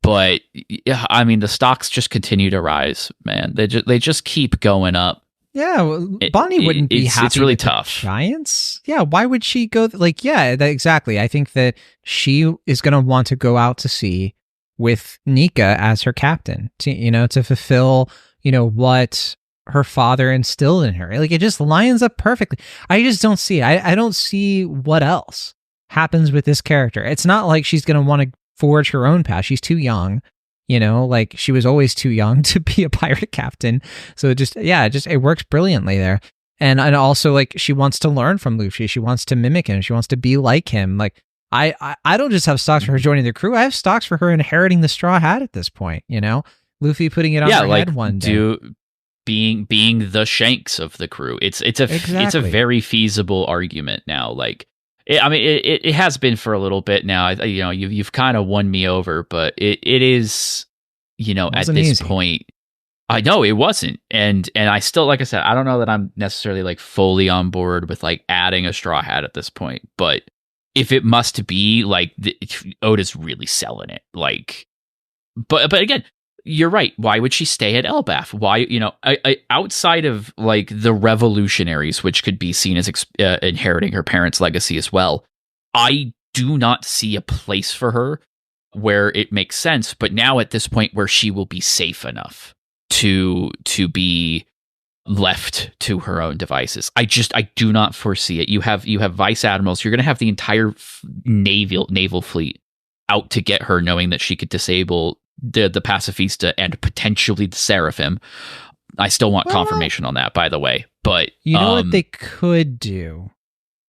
But the stocks just continue to rise, man. They just keep going up. Yeah, well, Bonnie wouldn't be happy. It's really with tough. Giants. Yeah, why would she go? Exactly. I think that she is going to want to go out to sea with Nika as her captain to fulfill what her father instilled in her. Like it just lines up perfectly. I just don't see it. I don't see what else happens with this character. It's not like she's going to want to forge her own path. She's too young, like she was always too young to be a pirate captain. So it works brilliantly there. And also like she wants to learn from Luffy. She wants to mimic him. She wants to be like him. Like I don't just have stocks for her joining the crew. I have stocks for her inheriting the Straw Hat at this point, Luffy putting it on her head one day. being the Shanks of the crew. It's a very feasible argument now. Like, it has been for a little bit now. You've kind of won me over, but it is, at this point, I know it wasn't, and I still, like I said, I don't know that I'm necessarily like fully on board with like adding a Straw Hat at this point, but if it must be, like, Oda's really selling it, like, but again, you're right. Why would she stay at Elbaf? Why, outside of like the revolutionaries, which could be seen as inheriting her parents' legacy as well, I do not see a place for her where it makes sense. But now at this point where she will be safe enough to be left to her own devices, I do not foresee it. You have vice admirals. You're going to have the entire naval fleet out to get her, knowing that she could disable the pacifista and potentially the Seraphim. I still want confirmation on that, by the way. But you know what they could do?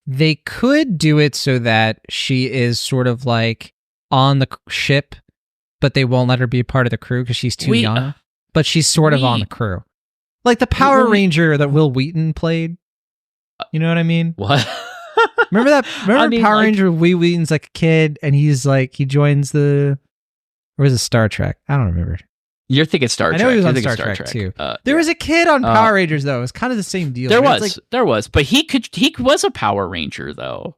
They could do it so that she is sort of like on the ship, but they won't let her be a part of the crew because she's too young. But she's sort of on the crew, like the Power Ranger that Will Wheaton played. You know what I mean? What? Remember that? Remember Power Ranger? Will Wheaton's like a kid, and he's like he joins the. Or was it Star Trek? I don't remember. You're thinking Star Trek. I know he was on Star Trek too. There was a kid on Power Rangers though. It was kind of the same deal. There was, but he was a Power Ranger though.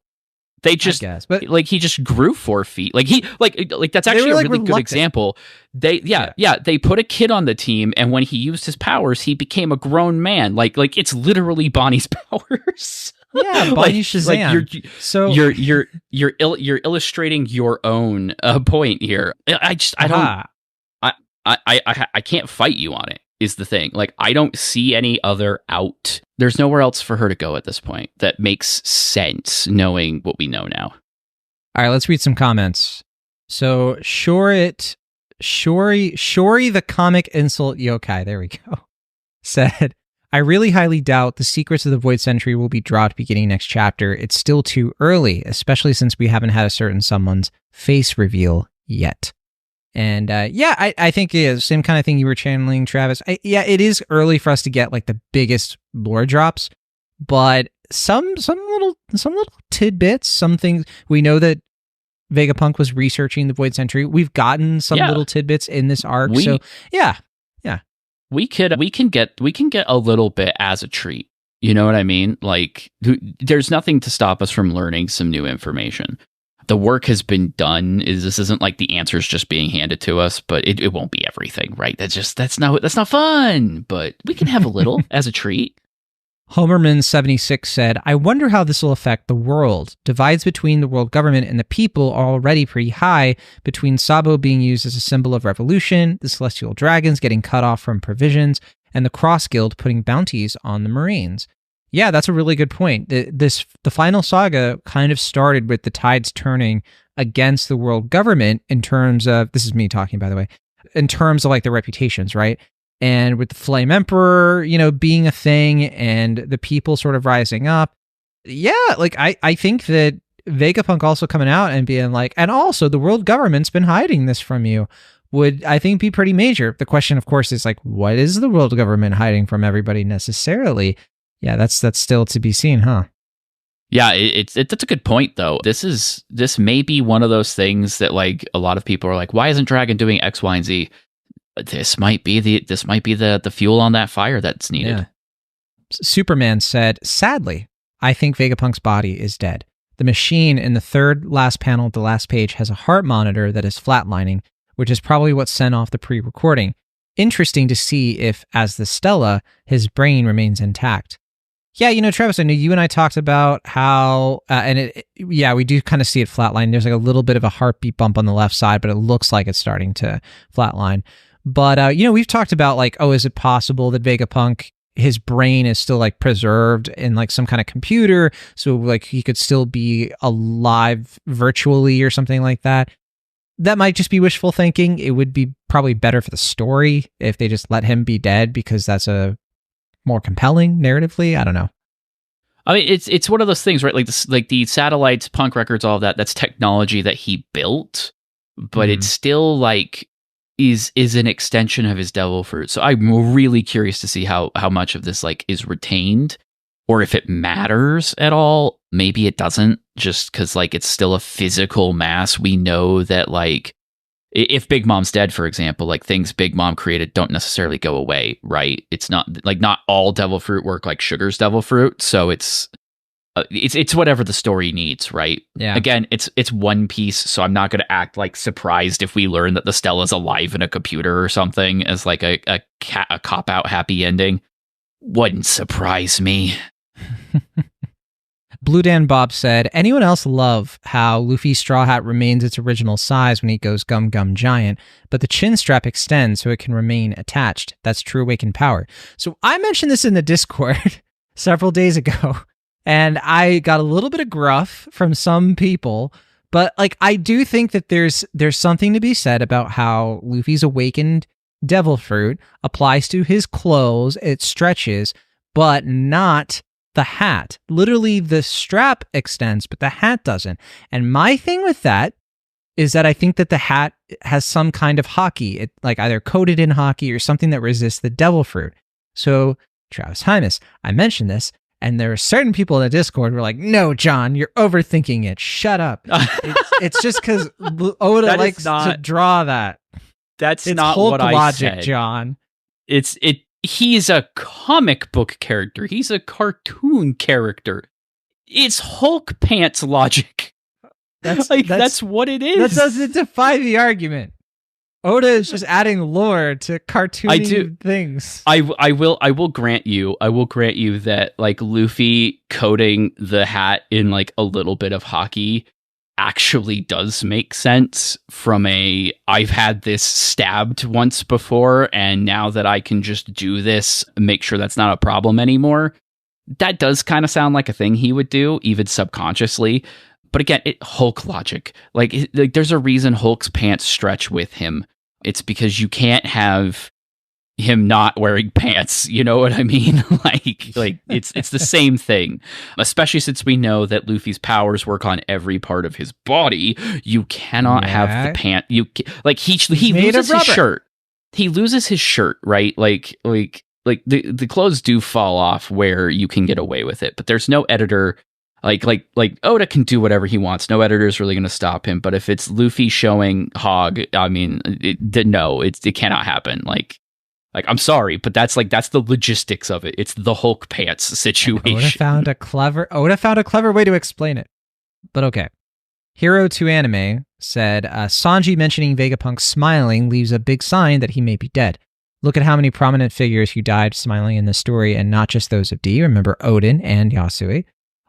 They just, but like he just grew 4 feet. Like that's actually a really good example. They put a kid on the team, and when he used his powers, he became a grown man. Like it's literally Bonnie's powers. Yeah, Bonnie Shazam. You're illustrating your own point here. I can't fight you on it. Is the thing. Like, I don't see any other out. There's nowhere else for her to go at this point that makes sense, knowing what we know now. All right, let's read some comments. So Shori the comic insult yokai, there we go, said, I really highly doubt the secrets of the Void Century will be dropped beginning next chapter. It's still too early, especially since we haven't had a certain someone's face reveal yet. And I think it is same kind of thing you were channeling, Travis. It is early for us to get like the biggest lore drops, but some little tidbits, some things. We know that Vegapunk was researching the Void Century. We've gotten some little tidbits in this arc. We can get a little bit as a treat. You know what I mean? Like, there's nothing to stop us from learning some new information. The work has been done. This isn't like the answers just being handed to us, but it won't be everything, right? That's not fun. But we can have a little as a treat. Homerman76 said, I wonder how this will affect the world. Divides between the world government and the people are already pretty high, between Sabo being used as a symbol of revolution, the Celestial Dragons getting cut off from provisions, and the Cross Guild putting bounties on the Marines. Yeah, that's a really good point. The final saga kind of started with the tides turning against the world government in terms of, this is me talking, by the way, in terms of like their reputations, right? And with the Flame Emperor, being a thing and the people sort of rising up. Yeah, like I think that Vegapunk also coming out and being like, and also the world government's been hiding this from you, would, I think, be pretty major. The question, of course, is like, what is the world government hiding from everybody necessarily? Yeah, that's still to be seen, huh? Yeah, that's a good point, though. This may be one of those things that like a lot of people are like, why isn't Dragon doing X, Y, and Z? This might be the fuel on that fire that's needed. Yeah. Superman said, sadly, I think Vegapunk's body is dead. The machine in the third last panel of the last page has a heart monitor that is flatlining, which is probably what sent off the pre-recording. Interesting to see if, as the Stella, his brain remains intact. Yeah, Travis, I know you and I talked about how, we do kind of see it flatline. There's like a little bit of a heartbeat bump on the left side, but it looks like it's starting to flatline. But, we've talked about like, is it possible that Vegapunk, his brain is still like preserved in like some kind of computer, so like he could still be alive virtually or something like that? That might just be wishful thinking. It would be probably better for the story if they just let him be dead, because that's a more compelling narratively. I don't know. I mean, it's one of those things, right? Like this, like the satellites, Punk records, all of that. That's technology that he built, but it's still like is an extension of his devil fruit. So I'm really curious to see how much of this like is retained, or if it matters at all. Maybe it doesn't, just because like it's still a physical mass. We know that like if Big Mom's dead, for example, like things Big Mom created don't necessarily go away, right? It's not like not all devil fruit work like Sugar's devil fruit. So it's whatever the story needs, right? Yeah. Again, it's One Piece, so I'm not going to act like surprised if we learn that the Stella's alive in a computer or something as like a cop out happy ending. Wouldn't surprise me. Blue Dan Bob said, anyone else love how Luffy's straw hat remains its original size when he goes Gum Gum Giant, but the chin strap extends so it can remain attached? That's true awakened power. So I mentioned this in the Discord several days ago, and I got a little bit of gruff from some people, but like I do think that there's something to be said about how Luffy's awakened devil fruit applies to his clothes, it stretches, but not the hat. Literally, the strap extends, but the hat doesn't. And my thing with that is that I think that the hat has some kind of hockey, it like either coated in hockey or something that resists the devil fruit. So, Travis Hymas, I mentioned this, and there are certain people in the Discord who are like, no, John, you're overthinking it. Shut up. It's just because Oda likes to draw that. That's it's not Hulk what I logic, said. John. He's a comic book character. He's a cartoon character. It's Hulk pants logic. That's what it is. That doesn't defy the argument. Oda is just adding lore to cartoony things. I will grant you that like Luffy coating the hat in like a little bit of hockey actually does make sense from I've had this stabbed once before, and now that I can just do this, make sure that's not a problem anymore. That does kind of sound like a thing he would do, even subconsciously. But again, Hulk logic. Like there's a reason Hulk's pants stretch with him. It's because you can't have him not wearing pants, you know what I mean? like it's the same thing, especially since we know that Luffy's powers work on every part of his body. You cannot have the pant. He loses his shirt. He loses his shirt, right? Like the clothes do fall off where you can get away with it, but there's no editor. Like Oda can do whatever he wants. No editor is really going to stop him. But if it's Luffy showing hog, I mean, it cannot happen. Like I'm sorry, but that's the logistics of it. It's the Hulk pants situation. Oda found a clever way to explain it. But okay. Hero to Anime said, Sanji mentioning Vegapunk smiling leaves a big sign that he may be dead. Look at how many prominent figures who died smiling in the story, and not just those of D. Remember Odin and Yasui.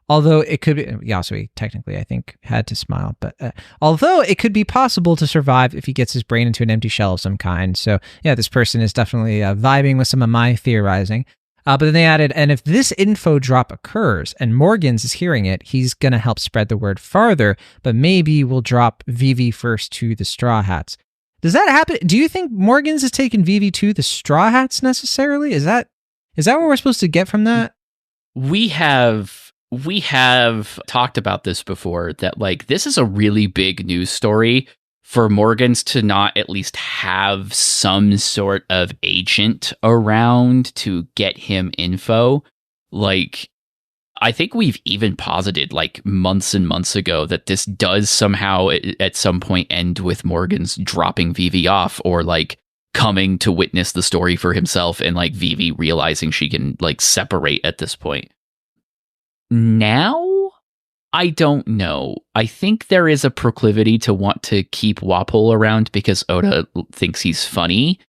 Although it could be, Yasui technically I think had to smile, but although it could be possible to survive if he gets his brain into an empty shell of some kind. So yeah, this person is definitely vibing with some of my theorizing. But then they added, and if this info drop occurs and Morgans is hearing it, he's going to help spread the word farther, but maybe we'll drop Vivi first to the Straw Hats. Does that happen? Do you think Morgans has taken Vivi to the Straw Hats necessarily? Is that what we're supposed to get from that? We have talked about this before, that like this is a really big news story for Morgans to not at least have some sort of agent around to get him info. Like, I think we've even posited like months and months ago that this does somehow at some point end with Morgans dropping Vivi off, or like coming to witness the story for himself, and like Vivi realizing she can like separate at this point. Now, I don't know. I think there is a proclivity to want to keep Wapol around because Oda thinks he's funny.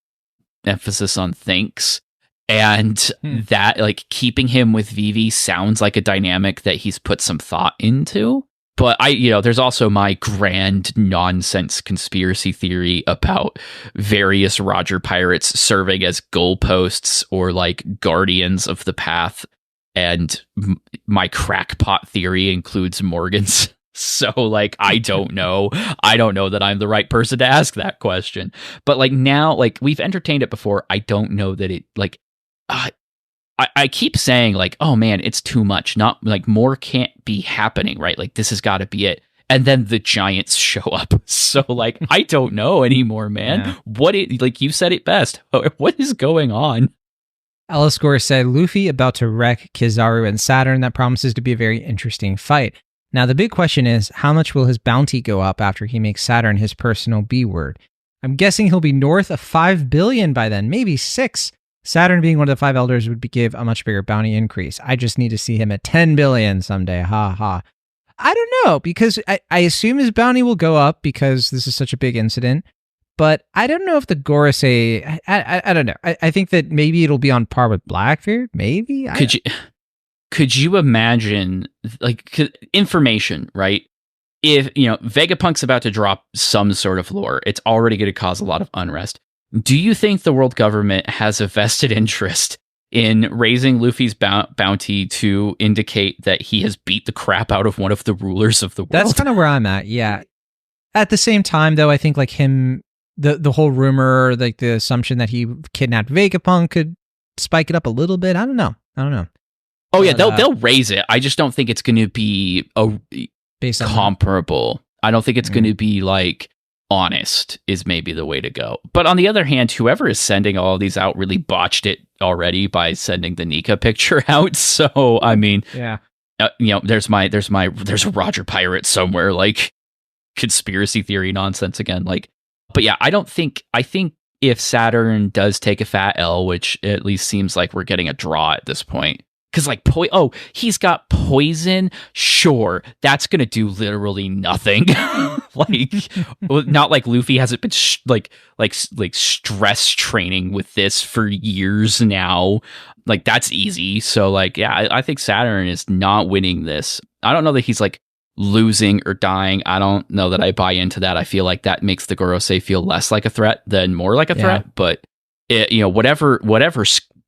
Emphasis on thinks. And that, like, keeping him with Vivi sounds like a dynamic that he's put some thought into. But there's also my grand nonsense conspiracy theory about various Roger pirates serving as goalposts or like guardians of the path. And my crackpot theory includes Morgans. So, like, I don't know. I don't know that I'm the right person to ask that question. But, like, now, like, we've entertained it before. I don't know that it, like, I keep saying, like, oh, man, it's too much. Not, like, more can't be happening, right? Like, this has got to be it. and then the giants show up. So like, I don't know anymore, man. Yeah. Like you said it best. What is going on? Eliscore said, Luffy about to wreck Kizaru and Saturn. That promises to be a very interesting fight. Now, the big question is, how much will his bounty go up after he makes Saturn his personal B-word? I'm guessing he'll be north of 5 billion by then, maybe 6. Saturn being one of the 5 elders would give a much bigger bounty increase. I just need to see him at 10 billion someday. Ha ha. I don't know, because I assume his bounty will go up because this is such a big incident. But I don't know if the Gorosei... I don't know. I think that maybe it'll be on par with Blackbeard. Maybe? Could you imagine, like, information, right? If, Vegapunk's about to drop some sort of lore, it's already going to cause a lot of unrest. Do you think the world government has a vested interest in raising Luffy's bounty to indicate that he has beat the crap out of one of the rulers of the world? That's kind of where I'm at, yeah. At the same time, though, I think like him, the whole rumor, like the assumption that he kidnapped Vegapunk could spike it up a little bit. I don't know. Oh, yeah, they'll raise it. I just don't think it's going to be based on comparable. I don't think it's going to be like honest is maybe the way to go. But on the other hand, whoever is sending all of these out really botched it already by sending the Nika picture out. So, I mean, yeah, there's a Roger Pirate somewhere, like conspiracy theory nonsense again. Like, but yeah, I think if Saturn does take a fat L, which at least seems like we're getting a draw at this point. Because like, he's got poison. Sure, that's gonna do literally nothing. Like, not like Luffy hasn't been like stress training with this for years now. Like, that's easy. So like, yeah, I think Saturn is not winning this. I don't know that he's like losing or dying. I don't know that I buy into that. I feel like that makes the Gorosei feel less like a threat than more like a threat. But whatever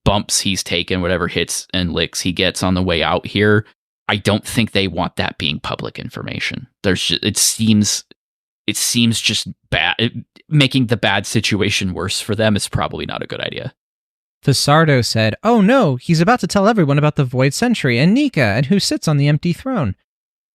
bumps he's taken, whatever hits and licks he gets on the way out here, I don't think they want that being public information. It seems just bad. Making the bad situation worse for them is probably not a good idea. Fasardo said, "Oh no, he's about to tell everyone about the Void Sentry and Nika and who sits on the empty throne."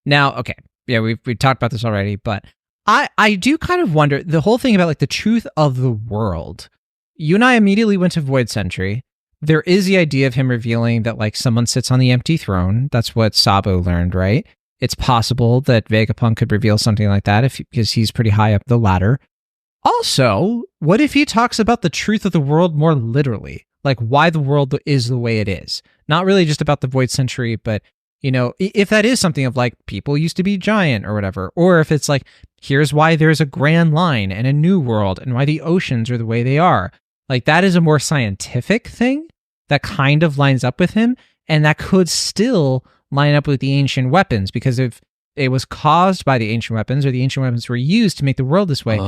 Now, okay, yeah, we talked about this already, but I do kind of wonder the whole thing about like the truth of the world. You and I immediately went to Void Sentry. There is the idea of him revealing that like someone sits on the empty throne. That's what Sabo learned, right? It's possible that Vegapunk could reveal something like that because he's pretty high up the ladder. Also, what if he talks about the truth of the world more literally? Like why the world is the way it is. Not really just about the Void Sentry, but if that is something of like people used to be giant or whatever, or if it's like, here's why there's a grand line and a new world and why the oceans are the way they are. Like that is a more scientific thing that kind of lines up with him, and that could still line up with the ancient weapons, because if it was caused by the ancient weapons or the ancient weapons were used to make the world this way,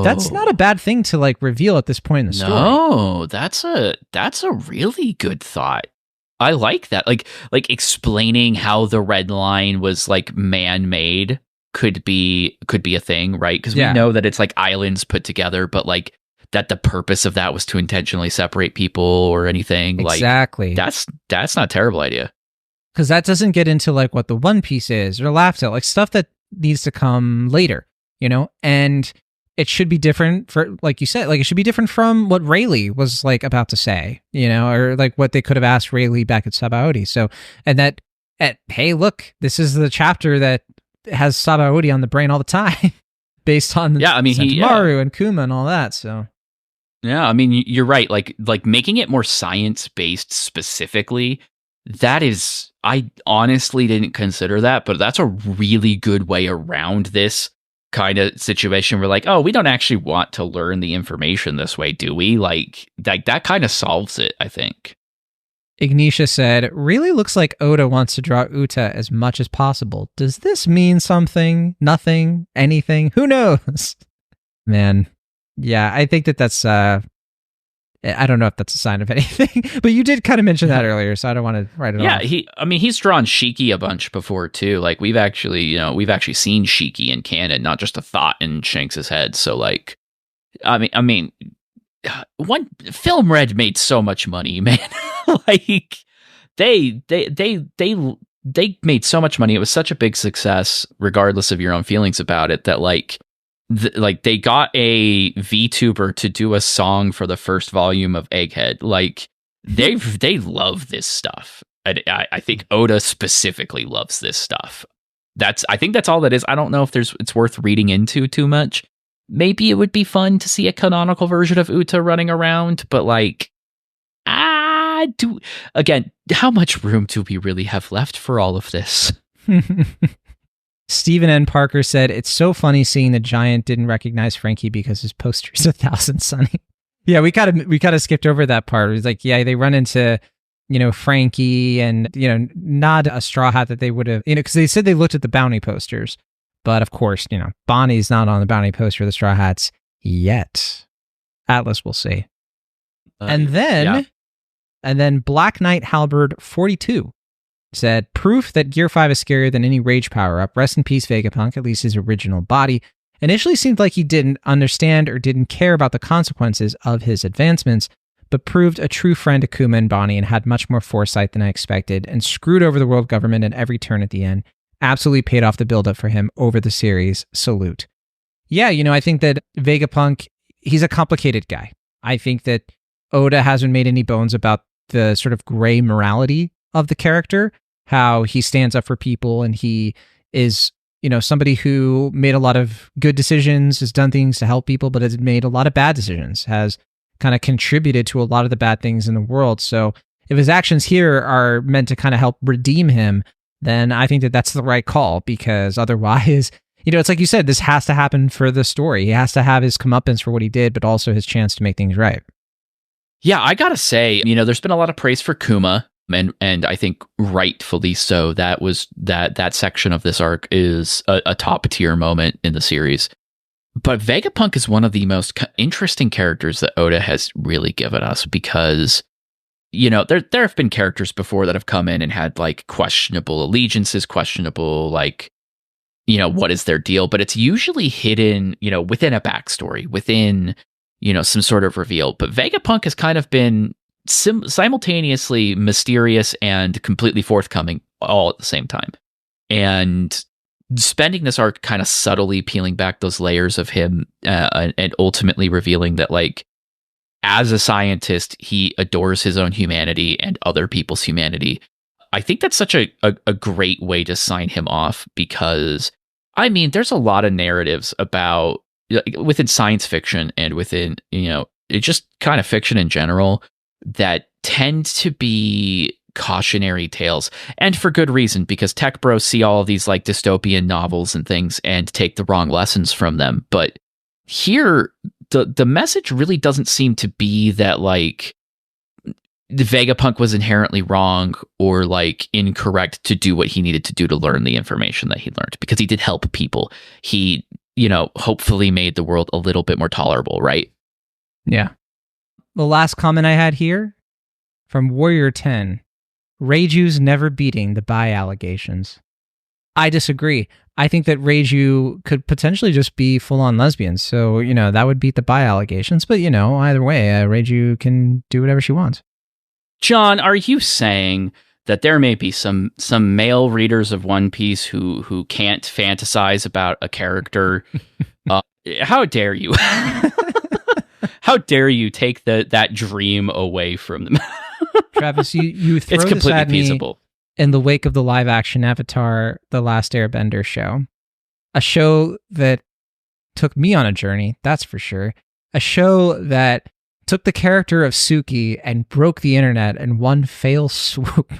that's not a bad thing to like reveal at this point in the story. No, that's a really good thought. I like that. Like explaining how the red line was like man-made could be a thing, right? Because we know that it's like islands put together, but like that the purpose of that was to intentionally separate people or anything. Exactly. Like that's not a terrible idea. Because that doesn't get into like what the One Piece is or Laugh Tale, like stuff that needs to come later, and it should be different for, like you said, like it should be different from what Rayleigh was like about to say, or like what they could have asked Rayleigh back at Sabaody. So, and that, hey, look, this is the chapter that has Sabaody on the brain all the time based on Sentomaru and Kuma and all that. So. Yeah, I mean, you're right. Like making it more science-based specifically, that is, I honestly didn't consider that, but that's a really good way around this kind of situation where like, oh, we don't actually want to learn the information this way, do we? Like that kind of solves it, I think. Ignitia said, really looks like Oda wants to draw Uta as much as possible. Does this mean something? Nothing? Anything? Who knows? Man. Yeah, I think that's, I don't know if that's a sign of anything, but you did kind of mention that earlier, so I don't want to write it off. Yeah, he's drawn Shiki a bunch before, too. Like, we've actually seen Shiki in canon, not just a thought in Shanks' head. So, like, I mean, one Film Red made so much money, man. Like, they they made so much money. It was such a big success, regardless of your own feelings about it, that like they got a VTuber to do a song for the first volume of Egghead. Like they love this stuff. I think Oda specifically loves this stuff. I think that's all that is. I don't know if it's worth reading into too much. Maybe it would be fun to see a canonical version of Uta running around, but like, again, how much room do we really have left for all of this? Stephen N. Parker said, it's so funny seeing the giant didn't recognize Frankie because his poster's 1,000 Sunny. Yeah, we kind of skipped over that part. It was like, yeah, they run into, Frankie and, not a Straw Hat that they would have, because they said they looked at the bounty posters. But of course, Bonnie's not on the bounty poster of the Straw Hats yet. Atlas will see. And then Black Knight Halberd 42 said, proof that Gear 5 is scarier than any rage power-up. Rest in peace, Vegapunk, at least his original body. Initially seemed like he didn't understand or didn't care about the consequences of his advancements, but proved a true friend to Kuma and Bonnie and had much more foresight than I expected, and screwed over the world government at every turn at the end. Absolutely paid off the build-up for him over the series. Salute. Yeah, I think that Vegapunk, he's a complicated guy. I think that Oda hasn't made any bones about the sort of gray morality of the character, how he stands up for people, and he is, somebody who made a lot of good decisions, has done things to help people, but has made a lot of bad decisions, has kind of contributed to a lot of the bad things in the world. So if his actions here are meant to kind of help redeem him, then I think that that's the right call, because otherwise, it's like you said, this has to happen for the story. He has to have his comeuppance for what he did, but also his chance to make things right. Yeah, I gotta say, there's been a lot of praise for Kuma, and I think rightfully so. That section of this arc is a top tier moment in the series. But Vegapunk is one of the most interesting characters that Oda has really given us, because there have been characters before that have come in and had like questionable allegiances, questionable like, what is their deal? But it's usually hidden, within a backstory, within, some sort of reveal. But Vegapunk has kind of been simultaneously mysterious and completely forthcoming all at the same time. And spending this arc kind of subtly peeling back those layers of him and ultimately revealing that, like, as a scientist, he adores his own humanity and other people's humanity. I think that's such a great way to sign him off, because, there's a lot of narratives about, within science fiction and within, it's just kind of fiction in general, that tend to be cautionary tales, and for good reason, because tech bros see all of these like dystopian novels and things and take the wrong lessons from them. But here, the message really doesn't seem to be that like the Vegapunk was inherently wrong or like incorrect to do what he needed to do to learn the information that he learned, because he did help people. He, hopefully made the world a little bit more tolerable, right? Yeah. The last comment I had here from Warrior 10, Reiju's never beating the bi allegations. I disagree. I think that Reiju could potentially just be full-on lesbians. So, that would beat the bi allegations. But, either way, Reiju can do whatever she wants. John, are you saying that there may be some male readers of One Piece who can't fantasize about a character? How dare you? How dare you take that dream away from them? Travis, you throw it's this completely at me feasible. In the wake of the live-action Avatar: The Last Airbender show. A show that took me on a journey, that's for sure. A show that took the character of Suki and broke the internet in one fell swoop.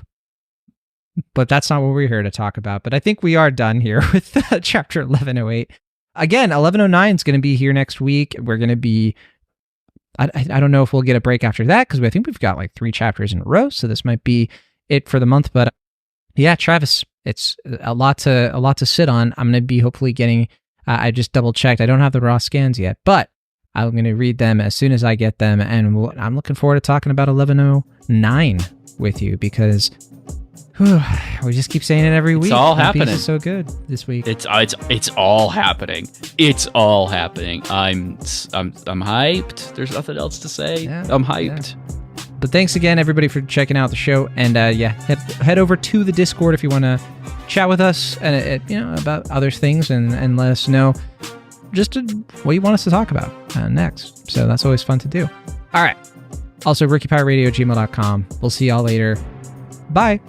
But that's not what we're here to talk about. But I think we are done here with chapter 1108. Again, 1109 is going to be here next week. We're going to be... I don't know if we'll get a break after that, because I think we've got like 3 chapters in a row, so this might be it for the month. But yeah, Travis, it's a lot to sit on. I'm going to be hopefully getting... I just double checked. I don't have the raw scans yet, but I'm going to read them as soon as I get them, and I'm looking forward to talking about 1109 with you, because we just keep saying it every week. It's all happening. It's so good this week. It's all happening. It's all happening. I'm hyped. There's nothing else to say. Yeah, I'm hyped. But thanks again, everybody, for checking out the show. And head over to the Discord if you want to chat with us and about other things and let us know just what you want us to talk about next. So that's always fun to do. All right. Also, RickyPirateRadio@gmail.com. We'll see y'all later. Bye.